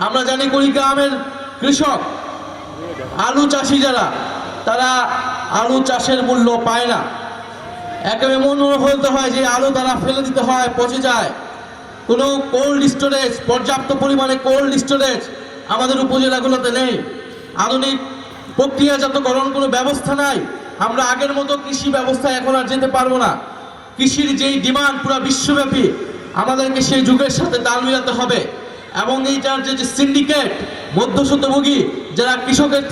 আমরা জানি কুড়িগ্রামের কৃষক আলু চাষি যারা, তারা আলু চাষের মূল্য পায় না। একেবারে মন হতে হয় যে আলু তারা ফেলে দিতে হয়, পচে যায়। কোনো কোল্ড স্টোরেজ, পর্যাপ্ত পরিমাণে কোল্ড স্টোরেজ আমাদের উপজেলাগুলোতে নেই। আধুনিক প্রক্রিয়াজাতকরণ কোনো ব্যবস্থা নাই। আমরা আগের মতো কৃষি ব্যবস্থা এখন আর যেতে পারবো না। কৃষির যেই ডিমান্ড পুরো বিশ্বব্যাপী, আমাদেরকে সেই যুগের সাথে তাল মিলাতে হবে। এবং এইটার যে সিন্ডিকেট, মধ্যস্বত্বভোগী যারা কৃষকের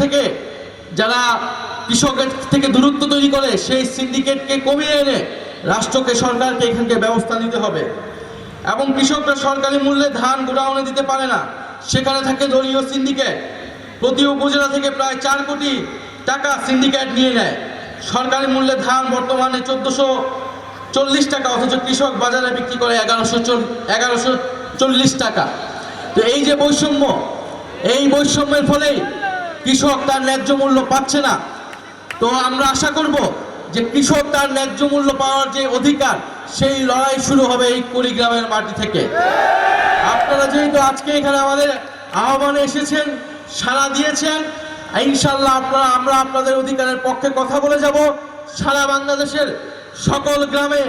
থেকে দূরত্ব তৈরি করে, সেই সিন্ডিকেটকে কমিয়ে এনে রাষ্ট্রকে, সরকারকে এখানকে ব্যবস্থা নিতে হবে। এবং কৃষকরা সরকারি মূল্যে ধান গোডাউনে দিতে পারে না, সেখানে থাকে দলীয় সিন্ডিকেট। প্রতি উপজেলা থেকে প্রায় 4 কোটি টাকা সিন্ডিকেট নিয়ে নেয়। সরকারি মূল্যে ধান বর্তমানে 1440 টাকা, অথচ কৃষক বাজারে বিক্রি করে 1140 টাকা। তো এই যে বৈষম্য, এই বৈষম্যের ফলেই কৃষক তার ন্যায্য মূল্য পাচ্ছে না। তো আমরা আশা করব যে কৃষক তার ন্যায্য মূল্য পাওয়ার যে অধিকার, সেই লড়াই শুরু হবে এই কুড়িগ্রামের মাটি থেকে। আপনারা যেহেতু আজকে এখানে আমাদের আহ্বানে এসেছেন, সাড়া দিয়েছেন, ইনশাআল্লাহ আমরা আপনাদের অধিকারের পক্ষে কথা বলে যাব। সারা বাংলাদেশের সকল গ্রামে,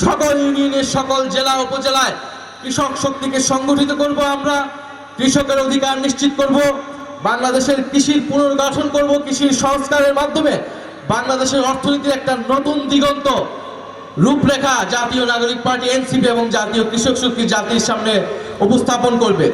সকল ইউনিয়নের, সকল জেলা উপজেলায় কৃষক শক্তিকে সংগঠিত করব। আমরা কৃষকের অধিকার নিশ্চিত করব, বাংলাদেশের কৃষির পুনর্গঠন করব। কৃষির সংস্কারের মাধ্যমে বাংলাদেশের অর্থনীতির একটা নতুন দিগন্ত রূপরেখা জাতীয় নাগরিক পার্টি এনসিপি এবং জাতীয় কৃষক শক্তি জাতির সামনে উপস্থাপন করবে।